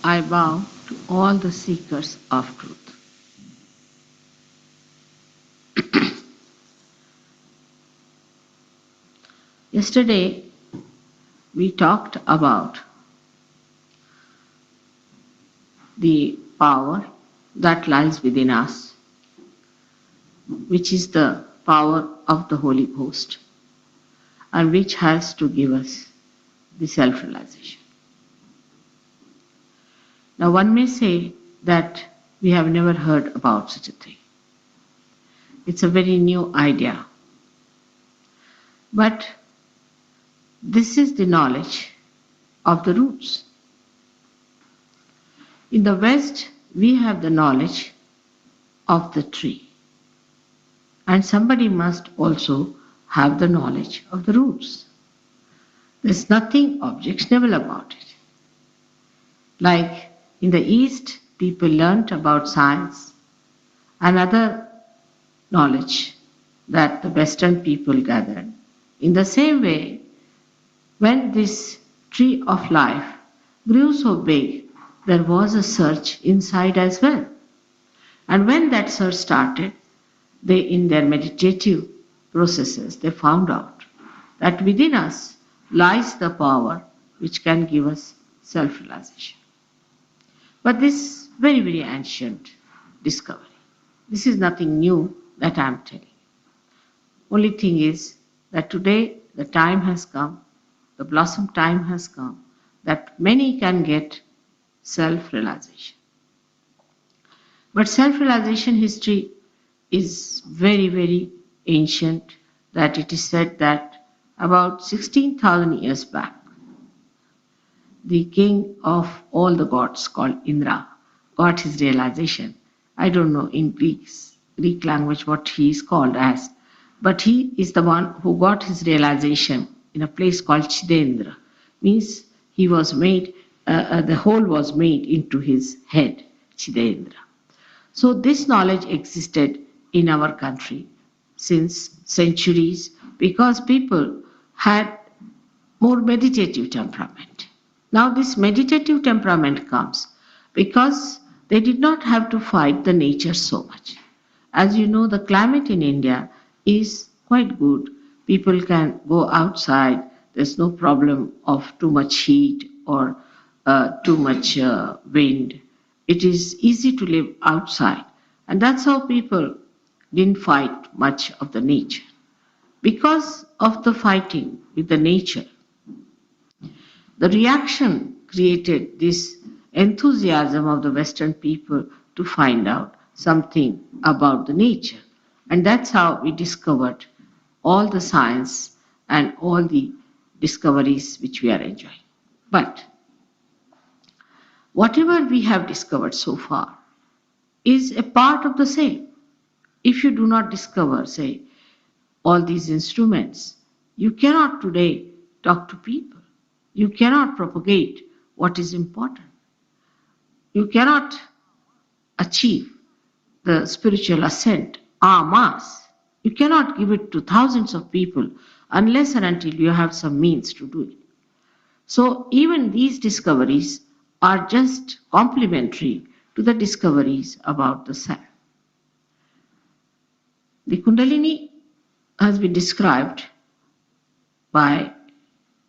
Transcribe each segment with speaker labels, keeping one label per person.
Speaker 1: I bow to all the seekers of truth. Yesterday, we talked about the power that lies within us, which is the power of the Holy Ghost, and which has to give us the self-realization. Now, one may say that we have never heard about such a thing. It's a very new idea. But this is the knowledge of the roots. In the West, we have the knowledge of the tree. And somebody must also have the knowledge of the roots. There's nothing objectionable about it. Like in the East, people learnt about science and other knowledge that the Western people gathered. In the same way, when this tree of life grew so big, there was a search inside as well. And when that search started, they, in their meditative processes, they found out that within us lies the power which can give us self-realization. But this very, very ancient discovery. This is nothing new that I am telling. Only thing is that today the time has come, the blossom time has come, that many can get self-realization. But self-realization history is very, very ancient, that it is said that about 16,000 years back, the king of all the gods called Indra got his realization I don't know in Greek language what he is called as, but he is the one who got his realization in a place called Chidendra. Means he was made, the whole was made into his head, Chidendra. So this knowledge existed in our country since centuries because people had more meditative temperament. Now, this meditative temperament comes because they did not have to fight the nature so much. As you know, the climate in India is quite good. People can go outside, there's no problem of too much heat or too much wind. It is easy to live outside, and that's how people didn't fight much of the nature. Because of the fighting with the nature, the reaction created this enthusiasm of the Western people to find out something about the nature. And that's how we discovered all the science and all the discoveries which we are enjoying. But whatever we have discovered so far is a part of the same. If you do not discover, say, all these instruments, you cannot today talk to people. You cannot propagate what is important. You cannot achieve the spiritual ascent en masse. You cannot give it to thousands of people unless and until you have some means to do it. So even these discoveries are just complementary to the discoveries about the self. The Kundalini has been described by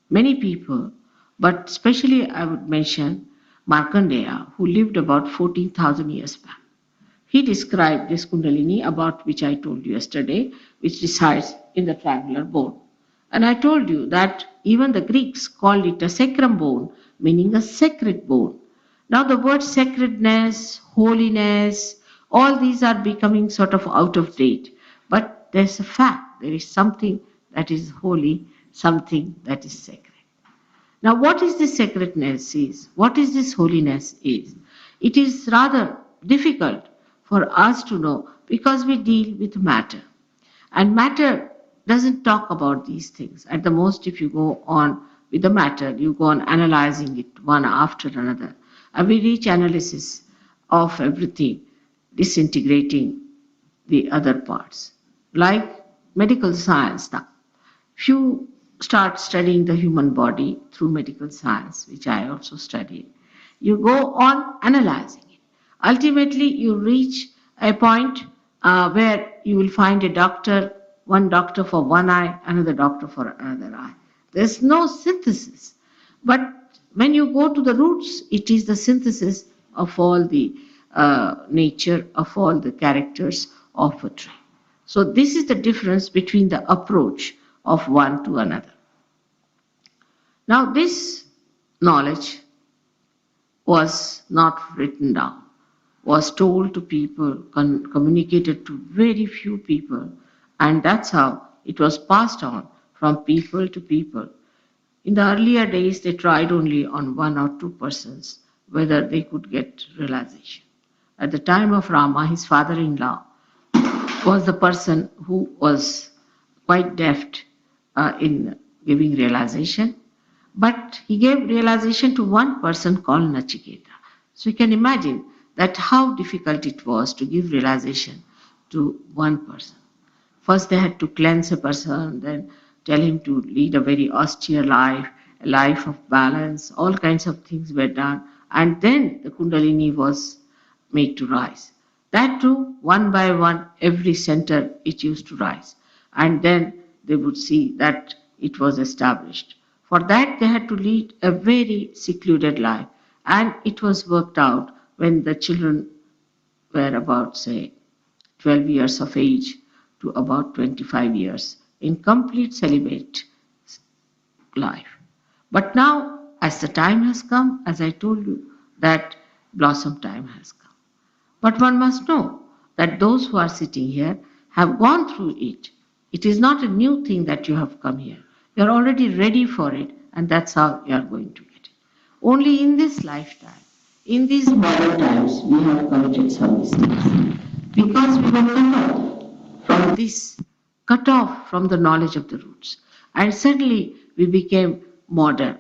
Speaker 1: many people, but especially I would mention Markandeya, who lived about 14,000 years back. He described this Kundalini, about which I told you yesterday, which resides in the triangular bone. And I told you that even the Greeks called it a sacrum bone, meaning a sacred bone. Now the word sacredness, holiness, all these are becoming sort of out of date. But there's a fact, there is something that is holy, something that is sacred. Now what is this sacredness is? What is this holiness is? It is rather difficult for us to know because we deal with matter. And matter doesn't talk about these things. At the most, if you go on with the matter, you go on analyzing it one after another. And we reach analysis of everything, disintegrating the other parts. Like medical science now. If you start studying the human body through medical science, which I also studied, you go on analyzing it. Ultimately, you reach a point where you will find a doctor, one doctor for one eye, another doctor for another eye. There's no synthesis. But when you go to the roots, it is the synthesis of all the nature, of all the characters of a tree. So this is the difference between the approach of one to another. Now this knowledge was not written down, was told to people, communicated to very few people, and that's how it was passed on from people to people. In the earlier days, they tried only on one or two persons whether they could get realization. At the time of Rama, his father-in-law was the person who was quite deft in giving realization, but he gave realization to one person called Nachiketa. So you can imagine that how difficult it was to give realization to one person. First they had to cleanse a person, then tell him to lead a very austere life, a life of balance, all kinds of things were done, and then the Kundalini was made to rise. That too, one by one, every center it used to rise. And then they would see that it was established. For that, they had to lead a very secluded life. And it was worked out when the children were about, say, 12 years of age to about 25 years in complete celibate life. But now, as the time has come, as I told you, that blossom time has come. But one must know that those who are sitting here have gone through it. It is not a new thing that you have come here. You are already ready for it, and that's how you are going to get it. Only in this lifetime, In these modern times, we have committed some mistakes because we were cut off from the knowledge of the roots. And suddenly we became modern.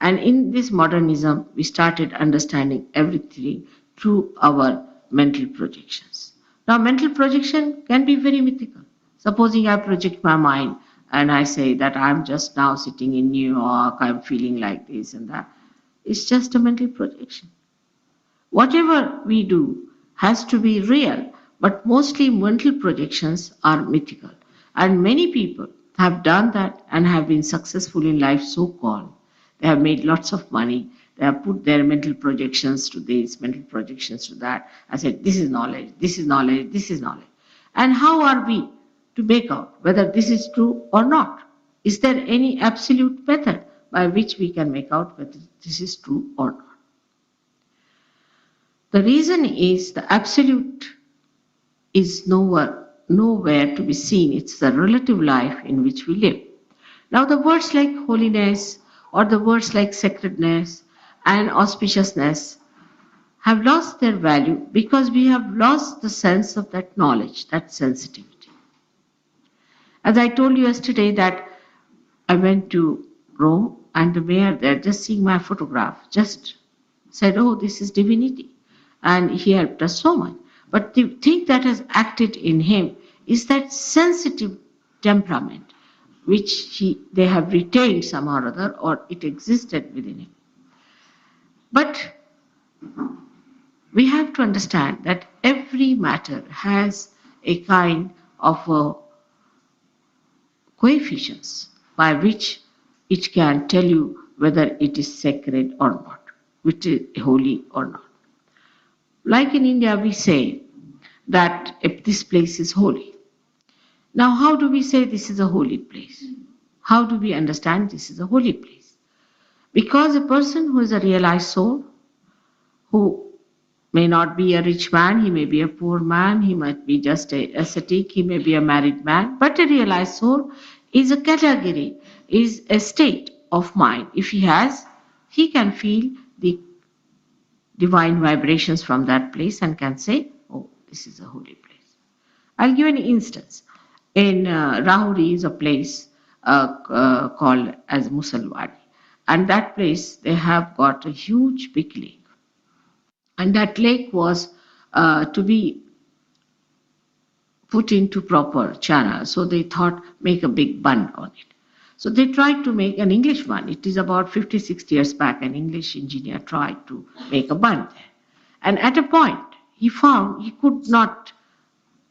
Speaker 1: And in this modernism, we started understanding everything through our mental projections. Now, mental projection can be very mythical. Supposing I project my mind and I say that I'm just now sitting in New York, I'm feeling like this and that. It's just a mental projection. Whatever we do has to be real, but mostly mental projections are mythical. And many people have done that and have been successful in life, so called. They have made lots of money. They have put their mental projections to this, mental projections to that. I said, this is knowledge, this is knowledge, this is knowledge. And how are we to make out whether this is true or not? Is there any absolute method by which we can make out whether this is true or not? The reason is the absolute is nowhere to be seen. It's the relative life in which we live. Now, the words like holiness or the words like sacredness and auspiciousness have lost their value because we have lost the sense of that knowledge, that sensitivity. As I told you yesterday that I went to Rome and the mayor there, just seeing my photograph, just said, oh, this is divinity. And he helped us so much. But the thing that has acted in him is that sensitive temperament which they have retained somehow or other, or it existed within him. But we have to understand that every matter has a kind of a coefficients by which it can tell you whether it is sacred or not, which is holy or not. Like in India, we say that if this place is holy. Now, how do we say this is a holy place? How do we understand this is a holy place? Because a person who is a realized soul, who may not be a rich man, he may be a poor man, he might be just a ascetic, he may be a married man, but a realized soul is a category, is a state of mind. If he has, he can feel the divine vibrations from that place and can say, oh, this is a holy place. I'll give an instance. In Rahuri is a place called as Musalwadi. And that place, they have got a huge big lake. And that lake was to be put into proper channel. So they thought, make a big bund on it. So they tried to make an English one. It is about 50, 60 years back, an English engineer tried to make a bund there. And at a point, he found he could not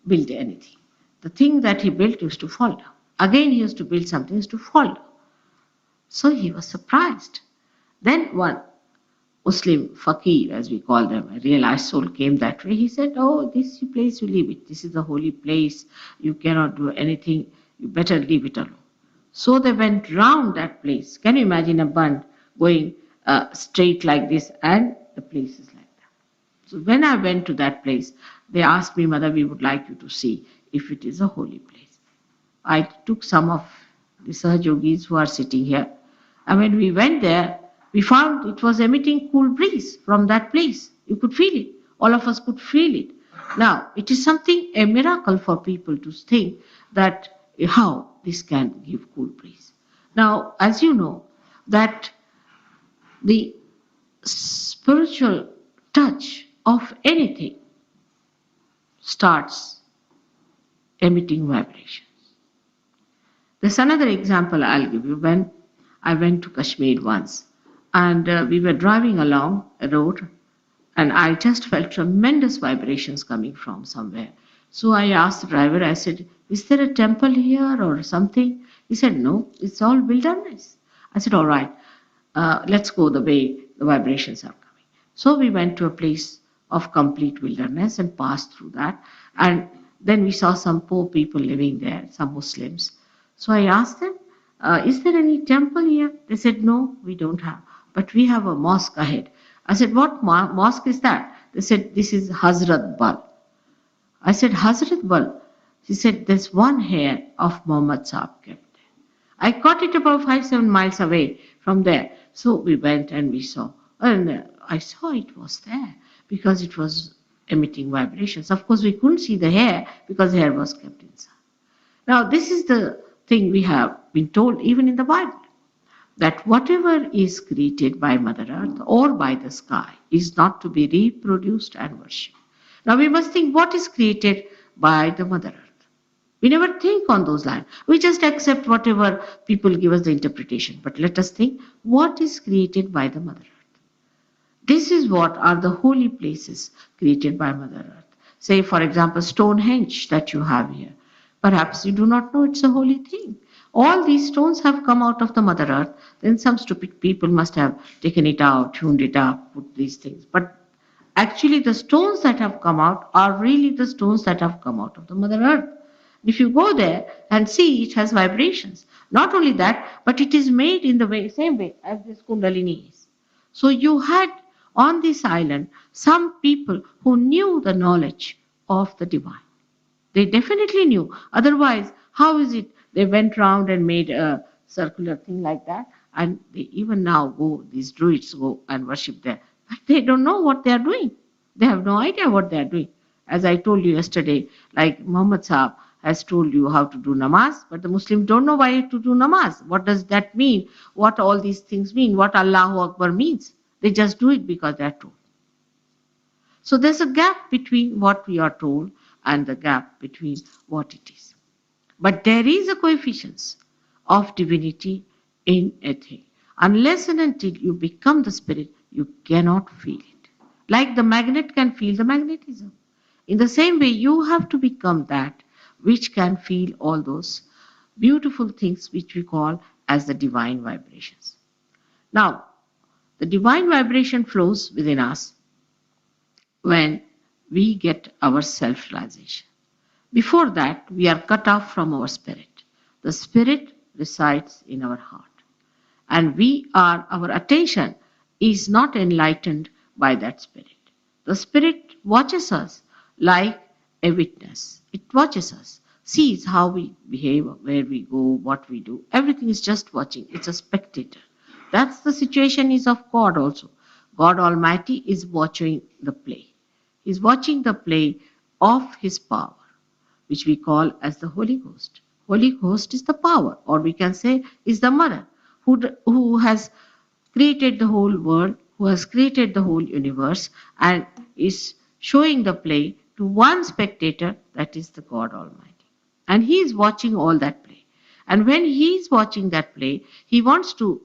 Speaker 1: build anything. The thing that he built used to fall down. Again, he used to build something, used to fall down. So he was surprised. Then one Muslim fakir, as we call them, a realized soul came that way. He said, oh, this place, you leave it. This is a holy place. You cannot do anything. You better leave it alone. So they went round that place. Can you imagine a bund going straight like this, and the place is like that. So when I went to that place, they asked me, Mother, we would like you to see if it is a holy place. I took some of the Sahajogis who are sitting here, and when we went there, we found it was emitting cool breeze from that place. You could feel it. All of us could feel it. Now, it is something, a miracle for people to think that how this can give cool breeze. Now, as you know, that the spiritual touch of anything starts emitting vibrations. There's another example I'll give you. When I went to Kashmir once, and we were driving along a road, and I just felt tremendous vibrations coming from somewhere. So I asked the driver, I said, is there a temple here or something? He said, no, it's all wilderness. I said, all right, let's go the way the vibrations are coming. So we went to a place of complete wilderness and passed through that. And then we saw some poor people living there, some Muslims. So I asked them, is there any temple here? They said, no, we don't have. But we have a mosque ahead. I said, what mosque is that? They said, this is Hazrat Bal. I said, Hazrat Bal? He said, there's one hair of Muhammad Saab kept there. I caught it about 5-7 miles away from there. So we went and we saw, And I saw it was there because it was emitting vibrations. Of course, we couldn't see the hair because the hair was kept inside. Now, this is the thing we have been told even in the Bible, that whatever is created by Mother Earth or by the sky is not to be reproduced and worshipped. Now, we must think what is created by the Mother Earth. We never think on those lines. We just accept whatever people give us the interpretation. But let us think what is created by the Mother Earth. This is what are the holy places created by Mother Earth. Say, for example, Stonehenge that you have here. Perhaps you do not know it's a holy thing. All these stones have come out of the Mother Earth. Then some stupid people must have taken it out, tuned it up, put these things. But actually, the stones that have come out are really the stones that have come out of the Mother Earth. If you go there and see, it has vibrations. Not only that, but it is made in the same way as this Kundalini is. So you had on this island some people who knew the knowledge of the divine. They definitely knew. Otherwise, how is it they went round and made a circular thing like that? And they even now go, these druids go and worship there. But they don't know what they are doing. They have no idea what they are doing. As I told you yesterday, like Muhammad Saab has told you how to do namaz, but the Muslims don't know why to do namaz. What does that mean? What all these things mean? What Allahu Akbar means? They just do it because they are told. So there's a gap between what we are told and the gap between what it is. But there is a coefficient of divinity in a thing. Unless and until you become the spirit, you cannot feel it. Like the magnet can feel the magnetism. In the same way, you have to become that which can feel all those beautiful things which we call as the divine vibrations. Now, the divine vibration flows within us when we get our self-realization. Before that, we are cut off from our spirit. The spirit resides in our heart. And our attention is not enlightened by that spirit. The spirit watches us like a witness. It watches us, sees how we behave, where we go, what we do. Everything is just watching. It's a spectator. That's the situation is of God also. God Almighty is watching the play. He's watching the play of His power, which we call as the Holy Ghost. Holy Ghost is the power, or we can say is the mother who has created the whole world, who has created the whole universe, and is showing the play to one spectator, that is the God Almighty. And He is watching all that play. And when He is watching that play, He wants to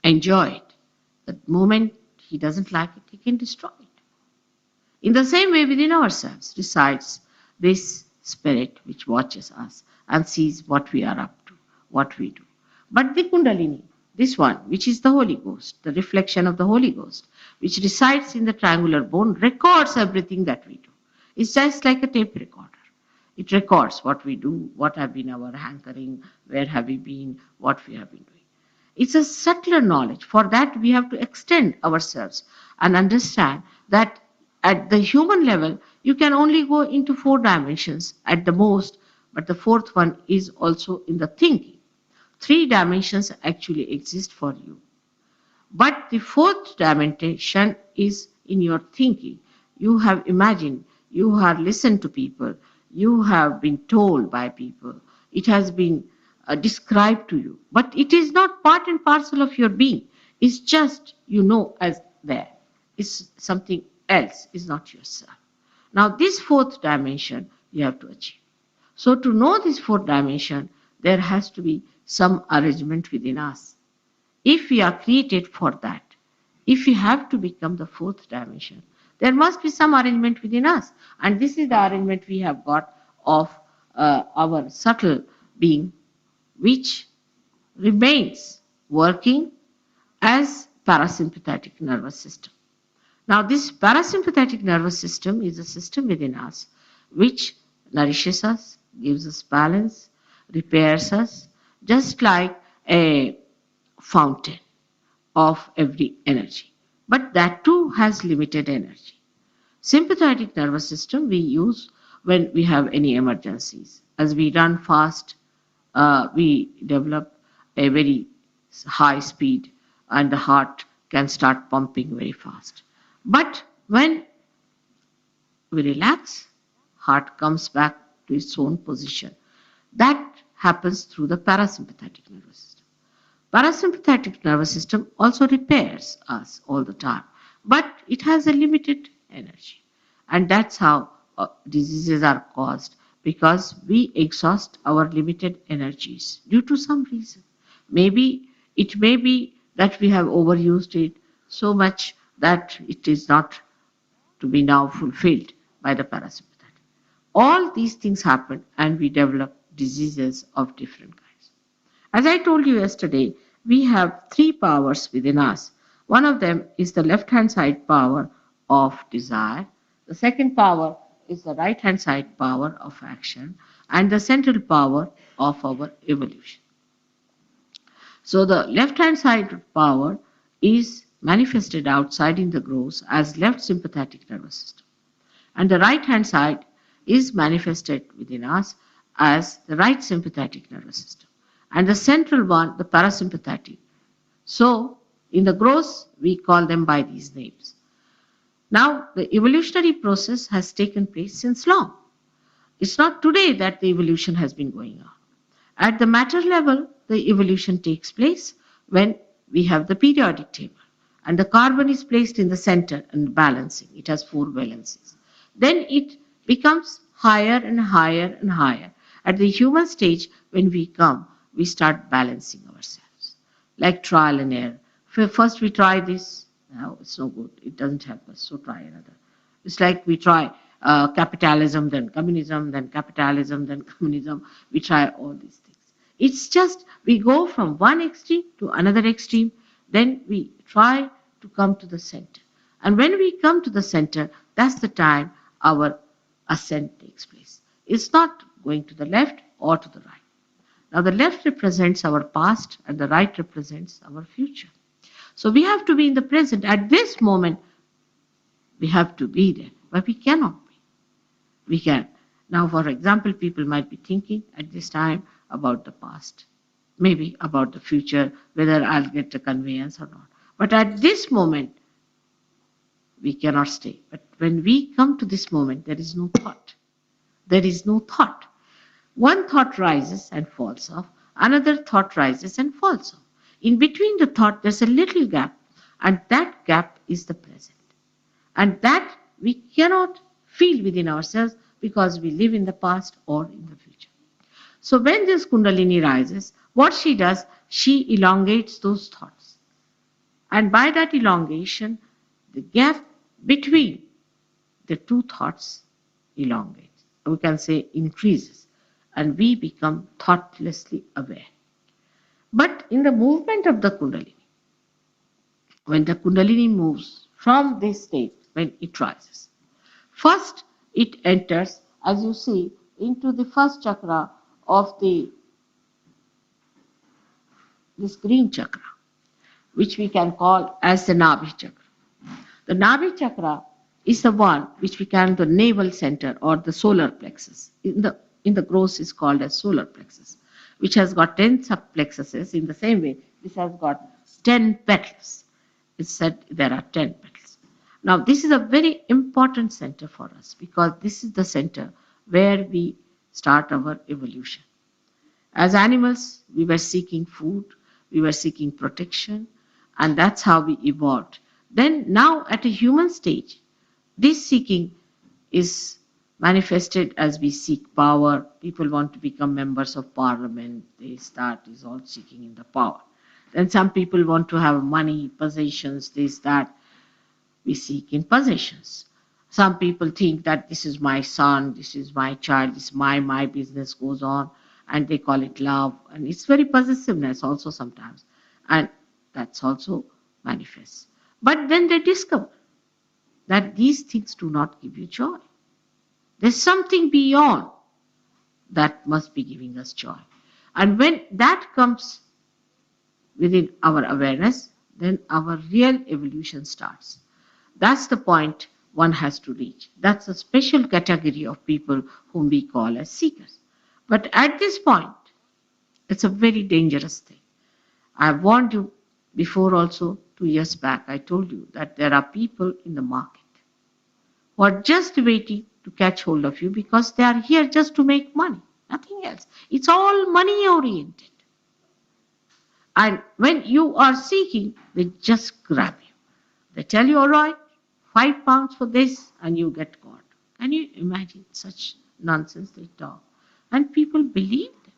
Speaker 1: enjoy it. The moment He doesn't like it, He can destroy it. In the same way, within ourselves resides this spirit which watches us and sees what we are up to, what we do. But the Kundalini, this one, which is the Holy Ghost, the reflection of the Holy Ghost, which resides in the triangular bone, records everything that we do. It's just like a tape recorder. It records what we do, what have been our hankering, where have we been, what we have been doing. It's a subtler knowledge. For that, we have to extend ourselves and understand that at the human level, you can only go into 4 dimensions at the most, but the 4th one is also in the thinking. 3 dimensions actually exist for you. But the 4th dimension is in your thinking. You have imagined, you have listened to people, you have been told by people, it has been described to you, but it is not part and parcel of your being. It's just you know as there. It's something else, is not yourself. Now this 4th dimension you have to achieve. So to know this 4th dimension, there has to be some arrangement within us. If we are created for that, if we have to become the 4th dimension, there must be some arrangement within us. And this is the arrangement we have got of our subtle being, which remains working as parasympathetic nervous system. Now this parasympathetic nervous system is a system within us which nourishes us, gives us balance, repairs us, just like a fountain of every energy. But that too has limited energy. Sympathetic nervous system we use when we have any emergencies. As we run fast, we develop a very high speed and the heart can start pumping very fast. But when we relax, heart comes back to its own position. That happens through the parasympathetic nervous system. Parasympathetic nervous system also repairs us all the time, but it has a limited energy. And that's how diseases are caused because we exhaust our limited energies due to some reason. Maybe it may be that we have overused it so much that it is not to be now fulfilled by the parasympathetic. All these things happen and we develop diseases of different kinds. As I told you yesterday, we have three powers within us. One of them is the left hand side power of desire, the second power is the right hand side power of action, and the central power of our evolution. So the left hand side power is manifested outside in the gross as left sympathetic nervous system. And the right hand side is manifested within us as the right sympathetic nervous system. And the central one, the parasympathetic. So in the gross, we call them by these names. Now, the evolutionary process has taken place since long. It's not today that the evolution has been going on. At the matter level, the evolution takes place when we have the periodic table and the carbon is placed in the center and balancing. It has 4 valencies. Then it becomes higher and higher and higher. At the human stage, when we come, we start balancing ourselves, like trial and error. First we try this, no, it's no good, it doesn't help us, so try another. It's like we try capitalism, then communism, then capitalism, then communism. We try all these things. It's just we go from one extreme to another extreme, then we try to come to the center. And when we come to the center, that's the time our ascent takes place. It's not going to the left or to the right. Now the left represents our past and the right represents our future. So we have to be in the present. At this moment, we have to be there, but we cannot be. We can. Now, for example, people might be thinking at this time about the past, maybe about the future, whether I'll get a conveyance or not. But at this moment, we cannot stay. But when we come to this moment, there is no thought. There is no thought. One thought rises and falls off, another thought rises and falls off. In between the thought, there's a little gap, and that gap is the present. And that we cannot feel within ourselves because we live in the past or in the future. So when this Kundalini rises, what she does, she elongates those thoughts. And by that elongation, the gap between the two thoughts elongates. We can say increases. And we become thoughtlessly aware. But in the movement of the Kundalini, when the Kundalini moves from this state, when it rises, first it enters, as you see, into the first chakra of this green chakra, which we can call as the Nabhi chakra. The Nabhi chakra is the one which we can the navel center or the solar plexus. In the gross is called as solar plexus, which has got 10 subplexuses. In the same way, this has got 10 petals. It's said there are 10 petals. Now, this is a very important center for us because this is the center where we start our evolution. As animals, we were seeking food, we were seeking protection, and that's how we evolved. Then now at a human stage, this seeking is manifested as we seek power. People want to become members of parliament. They start is all seeking in the power. Then some people want to have money, possessions, this, that. We seek in possessions. Some people think that this is my son, this is my child, this is my business goes on, and they call it love. And it's very possessiveness also sometimes. And that's also manifests. But then they discover that these things do not give you joy. There's something beyond that must be giving us joy. And when that comes within our awareness, then our real evolution starts. That's the point one has to reach. That's a special category of people whom we call as seekers. But at this point, it's a very dangerous thing. I warned you before also 2 years back, I told you that there are people in the market who are just waiting to catch hold of you because they are here just to make money, nothing else. It's all money oriented. And when you are seeking, they just grab you. They tell you, all right, £5 for this, and you get caught. Can you imagine such nonsense they talk? And people believe them.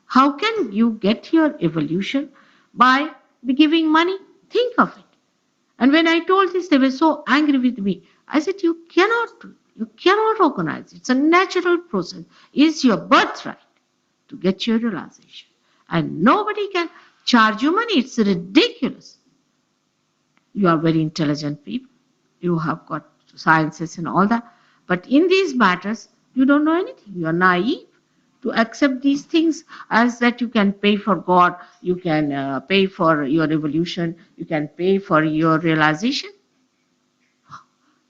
Speaker 1: How can you get your evolution by giving money? Think of it. And when I told this, they were so angry with me. I said, you cannot organize. It's a natural process. It's your birthright to get your realization. And nobody can charge you money. It's ridiculous. You are very intelligent people. You have got sciences and all that. But in these matters, you don't know anything. You are naive to accept these things as that you can pay for God, you can pay for your evolution, you can pay for your realization.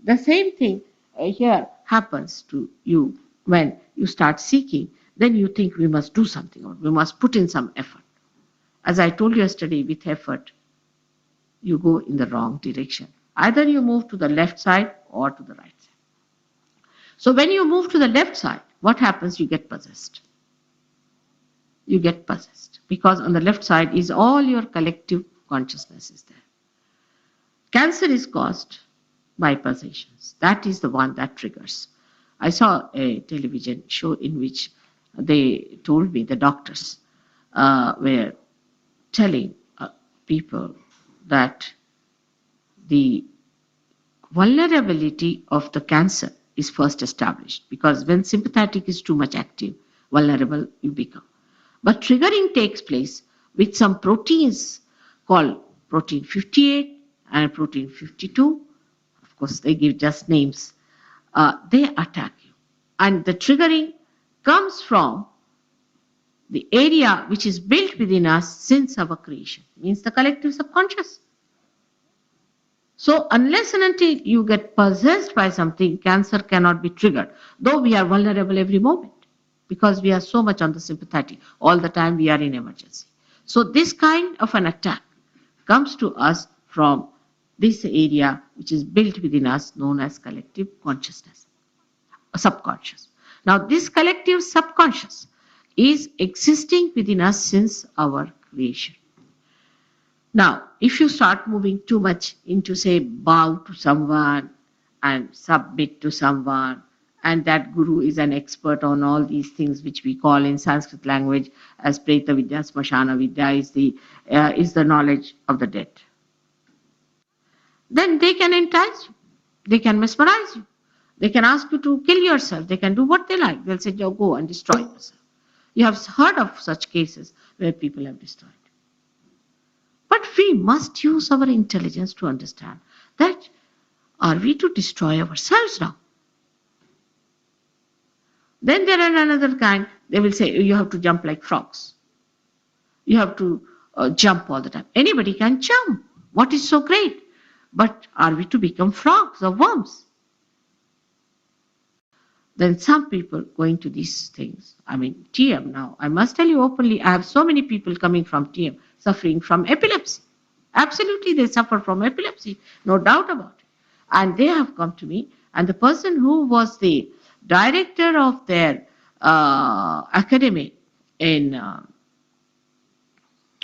Speaker 1: The same thing here happens to you when you start seeking. Then you think we must do something or we must put in some effort. As I told you yesterday, with effort, you go in the wrong direction. Either you move to the left side or to the right side. So when you move to the left side, what happens? You get possessed. You get possessed because on the left side is all your collective consciousness is there. Cancer is caused by possessions. That is the one that triggers. I saw a television show in which they told me, the doctors were telling people that the vulnerability of the cancer is first established because when sympathetic is too much active, vulnerable you become. But triggering takes place with some proteins called protein 58 and protein 52. Of course, they give just names. They attack you. And the triggering comes from the area which is built within us since our creation, means the collective subconscious. So unless and until you get possessed by something, cancer cannot be triggered, though we are vulnerable every moment because we are so much on the sympathetic. All the time we are in emergency. So this kind of an attack comes to us from this area which is built within us known as collective consciousness, subconscious. Now this collective subconscious is existing within us since our creation. Now, if you start moving too much into, say, bow to someone and submit to someone, and that guru is an expert on all these things which we call in Sanskrit language as Preta Vidya, Smashana Vidya is the knowledge of the dead. Then they can entice you. They can mesmerize you. They can ask you to kill yourself. They can do what they like. They'll say, go and destroy yourself. You have heard of such cases where people have destroyed. But we must use our intelligence to understand that are we to destroy ourselves now? Then there are another kind, they will say you have to jump like frogs. You have to jump all the time. Anybody can jump. What is so great? But are we to become frogs or worms? Then some people going to these things. I mean, TM now. I must tell you openly, I have so many people coming from TM suffering from epilepsy. Absolutely, they suffer from epilepsy, no doubt about it. And they have come to me, and the person who was the director of their academy in,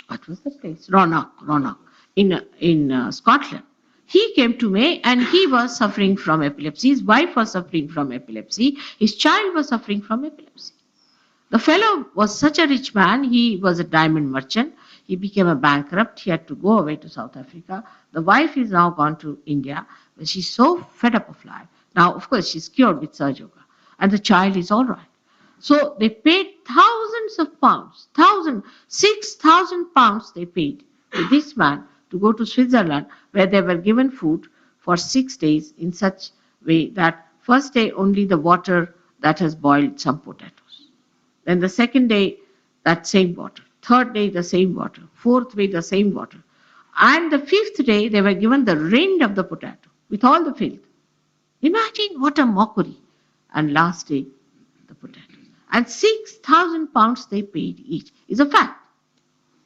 Speaker 1: what was the place? Roanoke, in Scotland. He came to me and he was suffering from epilepsy. His wife was suffering from epilepsy. His child was suffering from epilepsy. The fellow was such a rich man. He was a diamond merchant. He became a bankrupt. He had to go away to South Africa. The wife is now gone to India. But she's so fed up of life. Now, of course, she's cured with Sahaja Yoga. And the child is all right. So they paid thousands of pounds, 6,000 pounds they paid to this man to go to Switzerland, where they were given food for 6 days in such way that first day only the water that has boiled some potatoes. Then the second day, that same water. Third day, the same water. Fourth day, the same water. And the fifth day, they were given the rind of the potato with all the filth. Imagine what a mockery. And last day, the potatoes. And 6,000 pounds they paid each. Is a fact.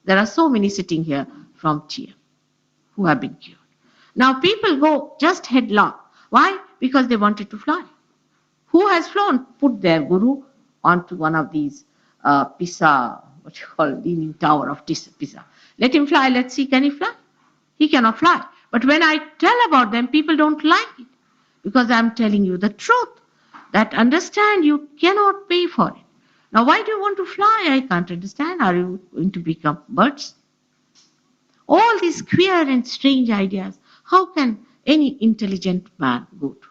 Speaker 1: There are so many sitting here from TM. who have been cured. Now people go just headlong. Why? Because they wanted to fly. Who has flown? Put their guru onto one of these Pisa, what you call leaning tower of Pisa. Let him fly. Let's see, can he fly? He cannot fly. But when I tell about them, people don't like it because I'm telling you the truth. That understand you cannot pay for it. Now, why do you want to fly? I can't understand. Are you going to become birds? All these queer and strange ideas. How can any intelligent man go to?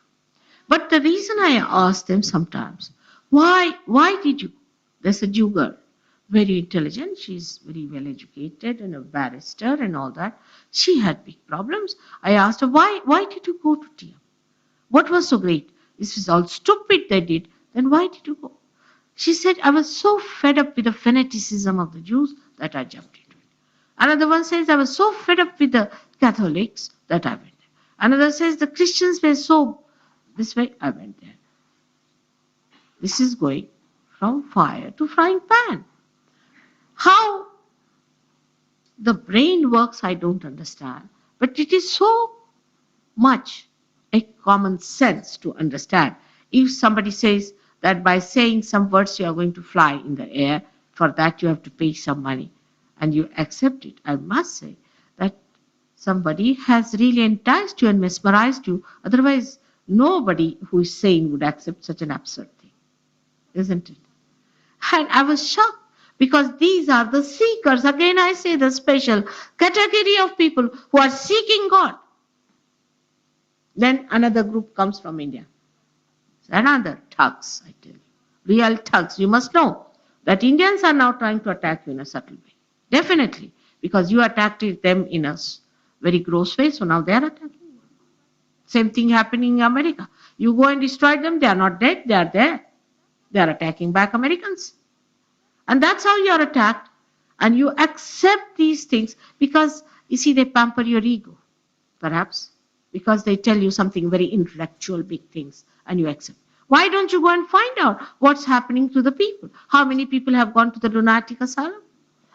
Speaker 1: But the reason I ask them sometimes, why did you? There's a Jew girl, very intelligent. She's very well educated and a barrister and all that. She had big problems. I asked her, why did you go to TM? What was so great? This is all stupid they did. Then why did you go? She said, I was so fed up with the fanaticism of the Jews that I jumped into it. Another one says, I was so fed up with the Catholics that I went there. Another says, the Christians were so this way, I went there. This is going from fire to frying pan. How the brain works, I don't understand. But it is so much a common sense to understand. If somebody says that by saying some words you are going to fly in the air, for that you have to pay some money, and you accept it, I must say that somebody has really enticed you and mesmerized you. Otherwise, nobody who is sane would accept such an absurd thing, isn't it? And I was shocked because these are the seekers. Again, I say the special category of people who are seeking God. Then another group comes from India. Another thugs, I tell you. Real thugs. You must know that Indians are now trying to attack you in a subtle way. Definitely. Because you attacked them in a very gross way, so now they are attacking you. Same thing happening in America. You go and destroy them, they are not dead, they are there. They are attacking back Americans. And that's how you are attacked. And you accept these things because, you see, they pamper your ego, perhaps. Because they tell you something very intellectual, big things, and you accept. Why don't you go and find out what's happening to the people? How many people have gone to the lunatic asylum?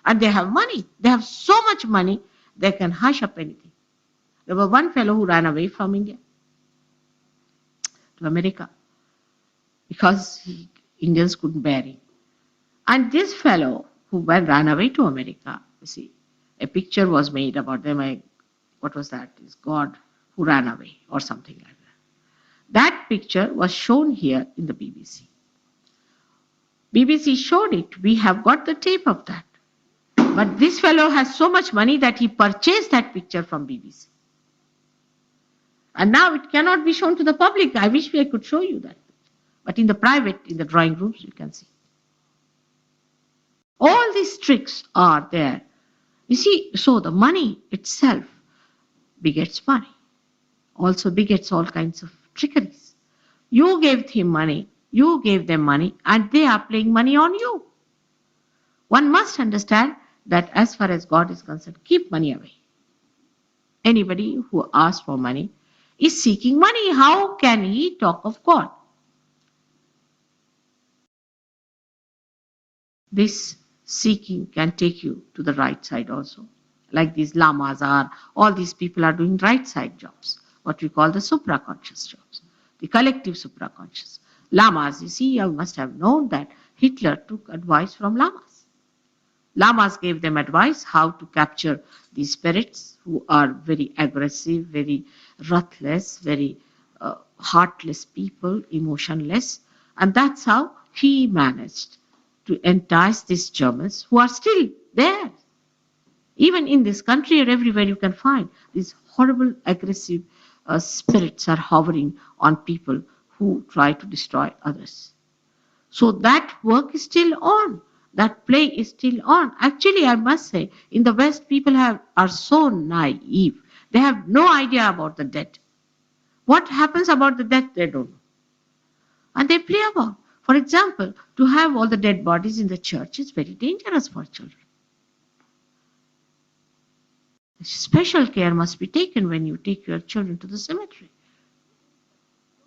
Speaker 1: And they have money. They have so much money, they can hush up anything. There was one fellow who ran away from India to America because Indians couldn't bear him. And this fellow who ran away to America, you see, a picture was made about them. What was that? It's God who ran away or something like that. That picture was shown here in the BBC. BBC showed it. We have got the tape of that. But this fellow has so much money that he purchased that picture from BBC. And now it cannot be shown to the public. I wish I could show you that. But in the private, in the drawing rooms, you can see. All these tricks are there. You see, so the money itself begets money. Also begets all kinds of trickeries. You gave him money, you gave them money, and they are playing money on you. One must understand that as far as God is concerned, keep money away. Anybody who asks for money is seeking money. How can he talk of God? This seeking can take you to the right side also. Like these lamas are, all these people are doing right side jobs, what we call the supraconscious jobs, the collective supraconscious. Lamas, you see, you must have known that Hitler took advice from lamas. Lamas gave them advice how to capture these spirits who are very aggressive, very ruthless, very heartless people, emotionless. And that's how he managed to entice these Germans who are still there. Even in this country or everywhere you can find these horrible, aggressive spirits are hovering on people who try to destroy others. So that work is still on. That play is still on. Actually, I must say, in the West, people are so naive. They have no idea about the death. What happens about the death, they don't know. And they play about. For example, to have all the dead bodies in the church is very dangerous for children. Special care must be taken when you take your children to the cemetery.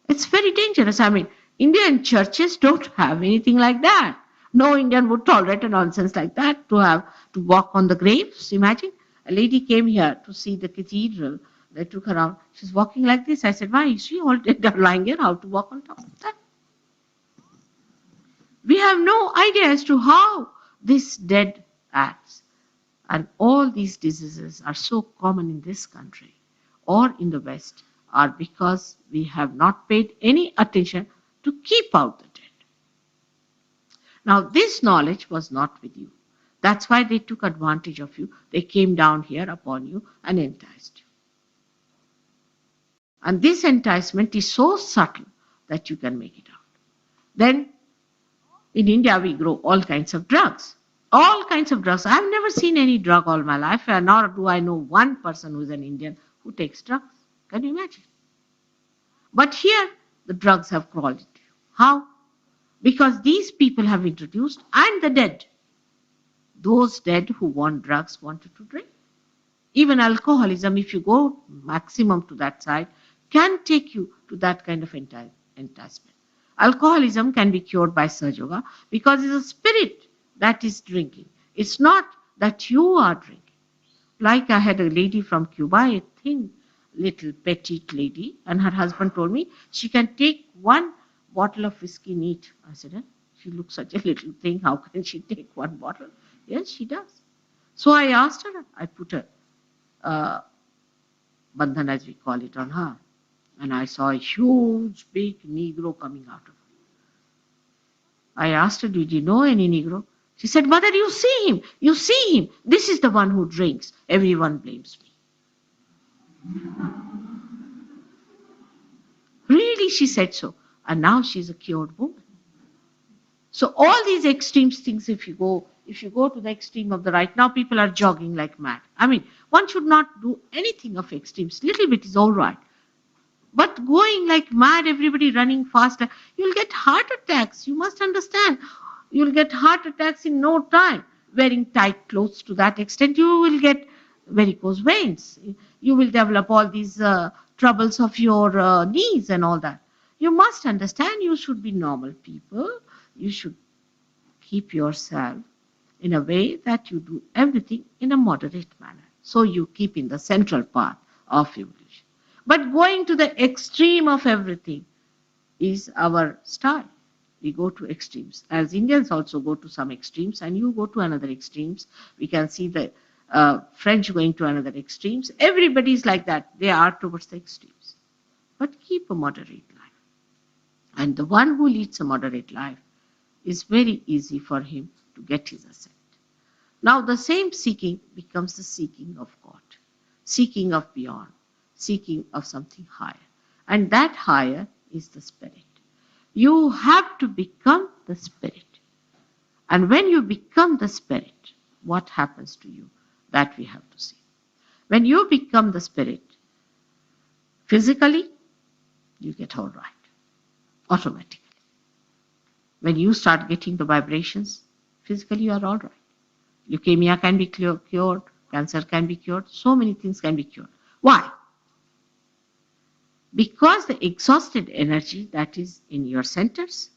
Speaker 1: It's very dangerous. I mean, Indian churches don't have anything like that. No Indian would tolerate a nonsense like that to walk on the graves. Imagine A lady came here to see the cathedral. They took her out. She's walking like this. I said, why is she all lying here? How to walk on top of that? We have no idea as to how this dead acts. And all these diseases are so common in this country or in the West are because we have not paid any attention to keep out the dead. Now, this knowledge was not with you. That's why they took advantage of you. They came down here upon you and enticed you. And this enticement is so subtle that you can make it out. Then, in India, we grow all kinds of drugs. All kinds of drugs. I've never seen any drug all my life, nor do I know one person who's an Indian who takes drugs. Can you imagine? But here, the drugs have crawled into you. How? Because these people have introduced, and the dead. Those dead who want drugs wanted to drink. Even alcoholism, if you go maximum to that side, can take you to that kind of enticement. Alcoholism can be cured by Sahaja because it's a spirit that is drinking. It's not that you are drinking. Like I had a lady from Cuba, a thin, little petite lady, and her husband told me she can take one bottle of whiskey neat. I said, eh? She looks such a little thing. How can she take one bottle? Yes, she does. So I asked her, I put a bandhan, as we call it, on her. And I saw a huge, big Negro coming out of her. I asked her, did you know any Negro? She said, Mother, you see him. You see him. This is the one who drinks. Everyone blames me. Really, she said so. And now she's a cured woman. So all these extreme things, if you go to the extreme of the right, now people are jogging like mad. I mean, one should not do anything of extremes. Little bit is all right. But going like mad, everybody running faster, you'll get heart attacks. You must understand. You'll get heart attacks in no time. Wearing tight clothes to that extent, you will get varicose veins. You will develop all these troubles of your knees and all that. You must understand you should be normal people. You should keep yourself in a way that you do everything in a moderate manner. So you keep in the central path of evolution. But going to the extreme of everything is our style. We go to extremes. As Indians also go to some extremes, and you go to another extremes. We can see the French going to another extremes. Everybody is like that. They are towards the extremes. But keep a moderate life. And the one who leads a moderate life is very easy for him to get his ascent. Now the same seeking becomes the seeking of God, seeking of beyond, seeking of something higher. And that higher is the spirit. You have to become the spirit. And when you become the spirit, what happens to you? That we have to see. When you become the spirit, physically, you get all right, automatically. When you start getting the vibrations, physically you are all right. Leukemia can be cured, cancer can be cured, so many things can be cured. Why? Because the exhausted energy that is in your centers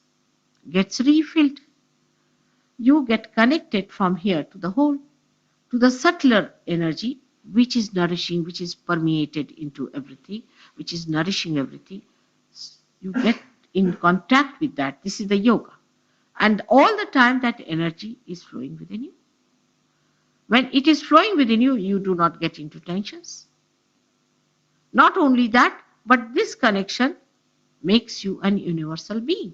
Speaker 1: gets refilled. You get connected from here to the whole, to the subtler energy which is nourishing, which is permeated into everything, which is nourishing everything. You get in contact with that. This is the yoga. And all the time that energy is flowing within you. When it is flowing within you, you do not get into tensions. Not only that, but this connection makes you an universal being.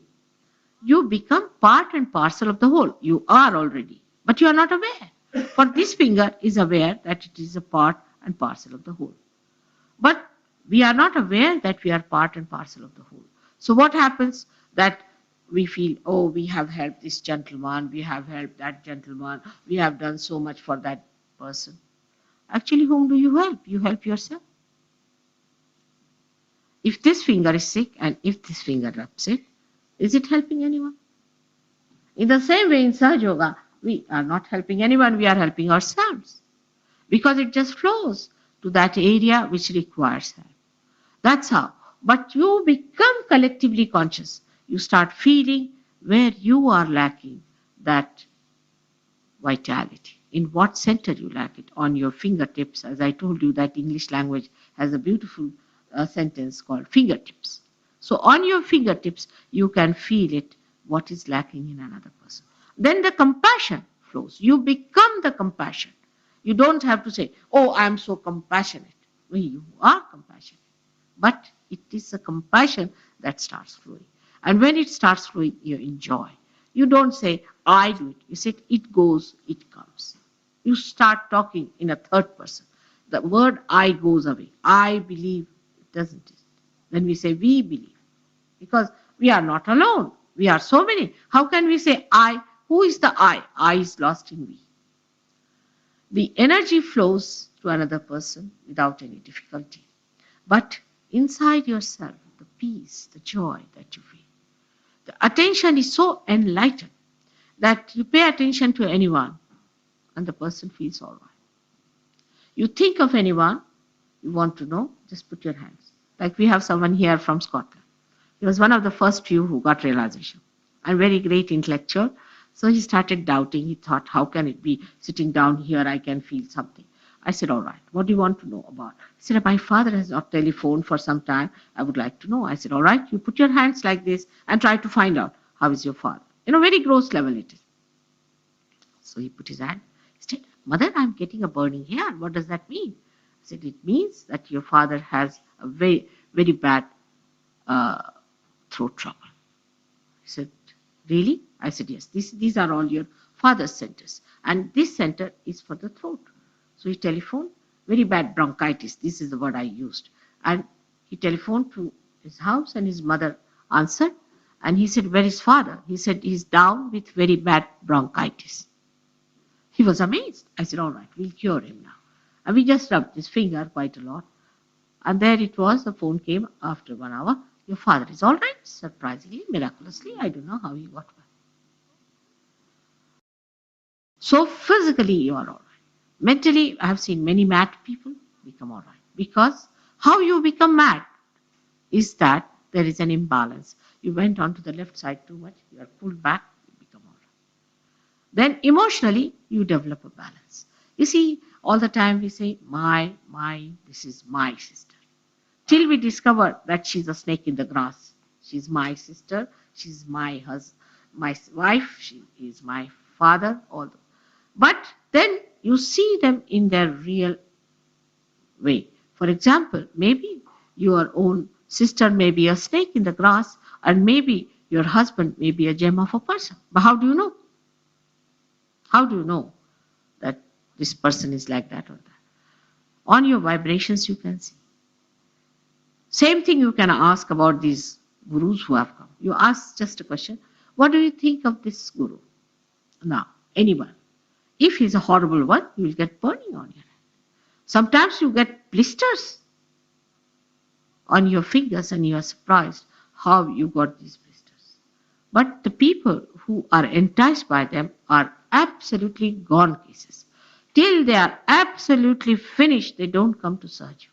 Speaker 1: You become part and parcel of the whole. You are already, but you are not aware. For this finger is aware that it is a part and parcel of the whole. But we are not aware that we are part and parcel of the whole. So what happens? That we feel, oh, we have helped this gentleman, we have helped that gentleman, we have done so much for that person. Actually, whom do you help? You help yourself. If this finger is sick and if this finger rubs it, is it helping anyone? In the same way in Sahaja Yoga, we are not helping anyone, we are helping ourselves. Because it just flows to that area which requires help. That's how. But you become collectively conscious. You start feeling where you are lacking that vitality. in what center you like it, on your fingertips. As I told you, that English language has a beautiful sentence called fingertips. So on your fingertips, you can feel it, what is lacking in another person. Then the compassion flows. You become the compassion. You don't have to say, oh, I'm so compassionate. Well, you are compassionate. But it is a compassion that starts flowing. And when it starts flowing, you enjoy. You don't say, I do it. You say, it goes, it comes. You start talking in a third person. The word I goes away. I believe, it doesn't. Then we say, we believe. Because we are not alone. We are so many. How can we say I? Who is the I? I is lost in we. The energy flows to another person without any difficulty. But inside yourself, the peace, the joy that you feel. The attention is so enlightened that you pay attention to anyone and the person feels all right. You think of anyone, you want to know, just put your hands. Like we have someone here from Scotland. He was one of the first few who got realization and very great intellectual. So he started doubting. He thought, how can it be sitting down here? I can feel something. I said, all right, what do you want to know about? He said, my father has not telephoned for some time. I would like to know. I said, all right, you put your hands like this and try to find out how is your father. Very gross level it is. So he put his hand. He said, mother, I'm getting a burning hair. What does that mean? I said, it means that your father has a very, very bad throat trouble. He said, really? I said, yes. These are all your father's centers. And this center is for the throat. So he telephoned, very bad bronchitis. This is the word I used. And he telephoned to his house and his mother answered. And he said, where is father? He said, he's down with very bad bronchitis. He was amazed. I said, all right, we'll cure him now. And we just rubbed his finger quite a lot. And there it was, the phone came after 1 hour. Your father is all right, surprisingly, miraculously. I don't know how he got well. So physically, you are all right. Mentally, I have seen many mad people become all right. Because how you become mad is that there is an imbalance. You went on to the left side too much, you are pulled back, you become all right. Then emotionally, you develop a balance. You see, all the time we say, my, this is my sister. Till we discover that she's a snake in the grass. She's my sister, she's my husband, my wife, she is my father, all. But then you see them in their real way. For example, maybe your own sister may be a snake in the grass, and maybe your husband may be a gem of a person. But how do you know? How do you know that this person is like that or that? On your vibrations you can see. Same thing you can ask about these gurus who have come. You ask just a question, what do you think of this guru? Now, anyone. If he's a horrible one, you will get burning on your hand. Sometimes you get blisters on your fingers and you are surprised how you got these blisters. But the people who are enticed by them are absolutely gone cases. Till they are absolutely finished, they don't come to search you.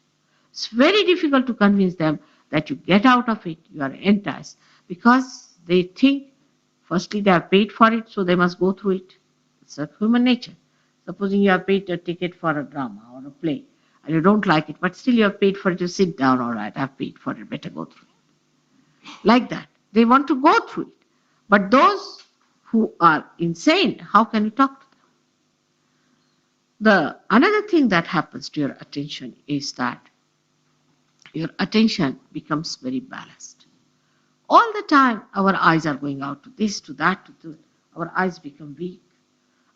Speaker 1: It's very difficult to convince them that you get out of it, you are enticed, because they think, firstly, they are paid for it, so they must go through it. It's a human nature. Supposing you have paid a ticket for a drama or a play, and you don't like it, but still you have paid for it to sit down, all right, I've paid for it, better go through it. Like that. They want to go through it. But those who are insane, how can you talk to them? Another thing that happens to your attention is that your attention becomes very balanced. All the time, our eyes are going out to this, to that, our eyes become weak.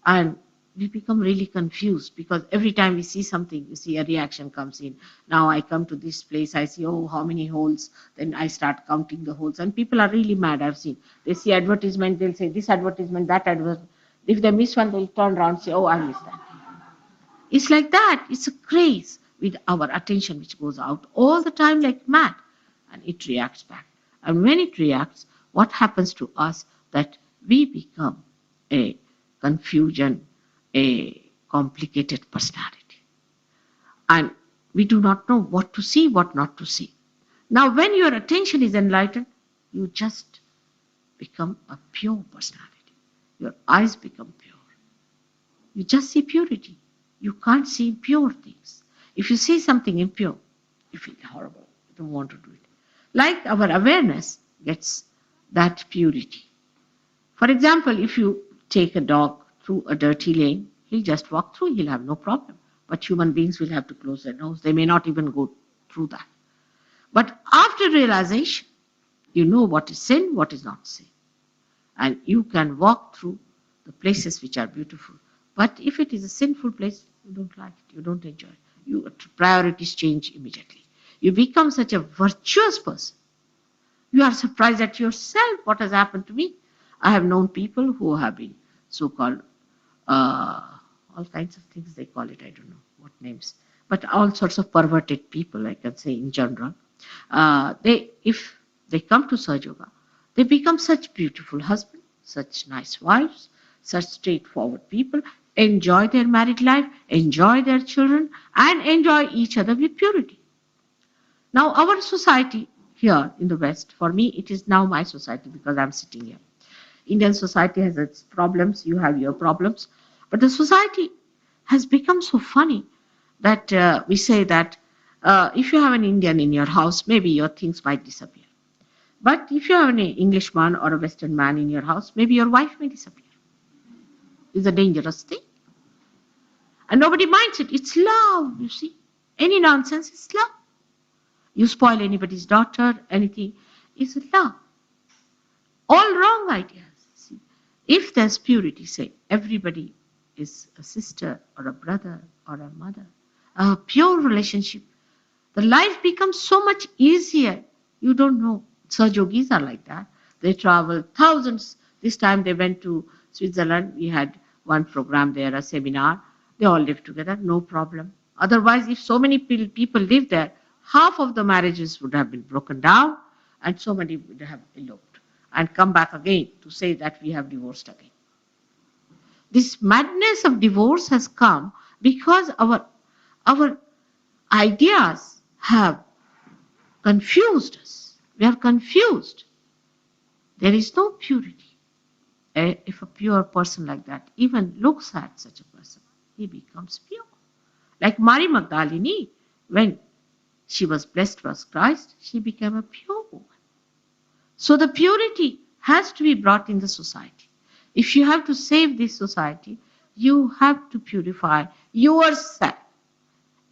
Speaker 1: And we become really confused because every time we see something, you see a reaction comes in. Now I come to this place, I see, oh, how many holes? Then I start counting the holes. And people are really mad, I've seen. They see advertisement, they'll say this advertisement, that advertisement. If they miss one, they'll turn around and say, oh, I missed that. It's like that. It's a craze with our attention which goes out all the time like mad. And it reacts back. And when it reacts, what happens to us? That we become a confusion, a complicated personality. And we do not know what to see, what not to see. Now, when your attention is enlightened, you just become a pure personality. Your eyes become pure. You just see purity. You can't see impure things. If you see something impure, you feel horrible. You don't want to do it. Like our awareness gets that purity. For example, if you take a dog through a dirty lane, he'll just walk through, he'll have no problem. But human beings will have to close their nose. They may not even go through that. But after realization, you know what is sin, what is not sin. And you can walk through the places which are beautiful. But if it is a sinful place, you don't like it, you don't enjoy it. Your priorities change immediately. You become such a virtuous person. You are surprised at yourself what has happened to me. I have known people who have been so-called, all kinds of things they call it, I don't know what names, but all sorts of perverted people, I can say in general. If they come to Sahaja Yoga, they become such beautiful husbands, such nice wives, such straightforward people, enjoy their married life, enjoy their children, and enjoy each other with purity. Now, our society here in the West, for me, it is now my society because I'm sitting here. Indian society has its problems, you have your problems, but the society has become so funny that we say that if you have an Indian in your house, maybe your things might disappear. But if you have an Englishman or a Western man in your house, maybe your wife may disappear. It's a dangerous thing. And nobody minds it. It's love, you see. Any nonsense is love. You spoil anybody's daughter, anything, is love. All wrong ideas. See, if there's purity, say, everybody is a sister or a brother or a mother, a pure relationship, the life becomes so much easier. You don't know. Sahaja Yogis are like that. They travel thousands. This time they went to Switzerland. We had one program there, a seminar. They all lived together, no problem. Otherwise, if so many people live there, half of the marriages would have been broken down and so many would have eloped and come back again to say that we have divorced again. This madness of divorce has come because our ideas have confused us. We are confused. There is no purity. If a pure person like that even looks at such a person, he becomes pure. Like Mary Magdalene, when she was blessed with Christ, she became a pure woman. So the purity has to be brought in the society. If you have to save this society, you have to purify yourself.